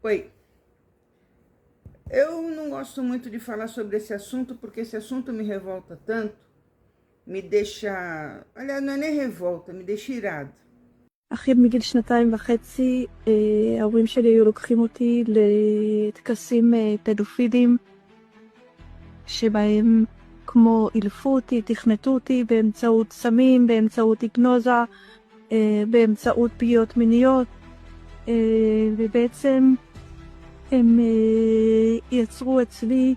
Oi, eu não gosto muito de falar sobre esse assunto porque esse assunto me revolta tanto, me deixa, aliás, não é nem revolta, me deixa irado. אחי מגיל 2.5, ההורים שלי היו לוקחים אותי לטקסים פדופילים, שבהם כמו אילפו אותי, תכנתו אותי באמצעות סמים, באמצעות היפנוזה, באמצעות פגיעות מיניות, ובעצם הם יצרו אצלי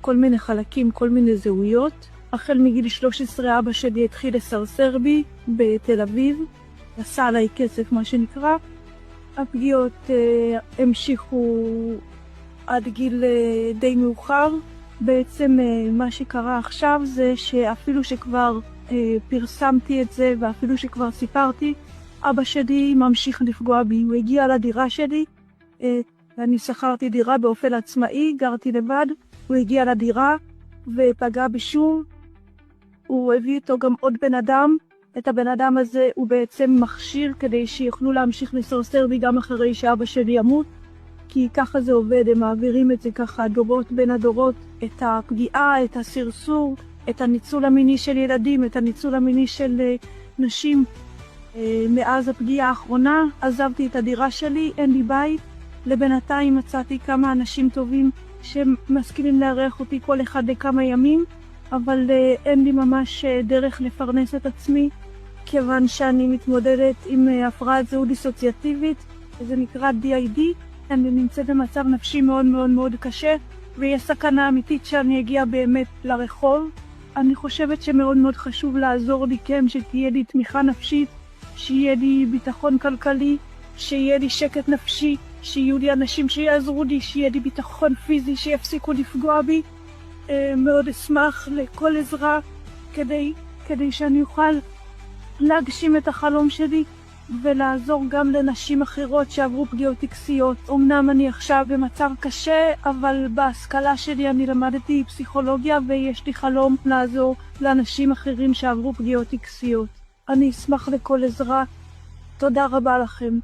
כל מיני חלקים, כל מיני זהויות. החל מגיל 13 אבא שלי התחיל לסרסר בי בתל אביב, עשה עליי כסף מה שנקרא. הפגיעות המשיכו עד גיל די מאוחר. בעצם מה שקרה עכשיו זה שאפילו שכבר פרסמתי את זה ואפילו שכבר סיפרתי, אבא שלי ממשיך לפגוע בי. הוא הגיע לדירה שלי, אני שכרתי דירה באופן עצמאי, גרתי לבד. הוא הגיע לדירה ופגע בי שוב. הוא הביא איתו גם עוד בן אדם. את הבן אדם הזה הוא בעצם מכשיר כדי שיוכלו להמשיך לסרסר בי גם אחרי שאבא שלי ימות, כי ככה זה עובד, הם מעבירים את זה ככה דורות בין הדורות, את הפגיעה, את הסרסור, את הניצול המיני של ילדים, את הניצול המיני של נשים. מאז הפגיעה האחרונה עזבתי את הדירה שלי, אין לי בית. לבינתיים מצאתי כמה אנשים טובים שמסכימים לארח אותי כל אחד לכמה ימים, אבל אין לי ממש דרך לפרנס את עצמי, כיוון שאני מתמודדת עם הפרעת זהות דיסוציאטיבית, זה נקרא DID. אני נמצאת במצב נפשי מאוד מאוד מאוד קשה, ויש סכנה אמיתית שאני אגיע באמת לרחוב. אני חושבת שמאוד מאוד חשוב לעזור לי, כן, שתהיה לי תמיכה נפשית, שיהיה לי ביטחון כלכלי, שיהיה לי שקט נפשי, שיהיו לי אנשים שיעזרו לי, שיהיה לי ביטחון פיזי, שיפסיקו לפגוע בי. מאוד אשמח לכל עזרה כדי שאני אוכל להגשים את החלום שלי ולעזור גם לנשים אחרות שעברו פגיעות טקסיות. אמנם אני עכשיו במצב קשה, אבל בהשכלה שלי אני למדתי פסיכולוגיה ויש לי חלום לעזור לאנשים אחרים שעברו פגיעות טקסיות. אני אשמח לכל עזרה. תודה רבה לכם.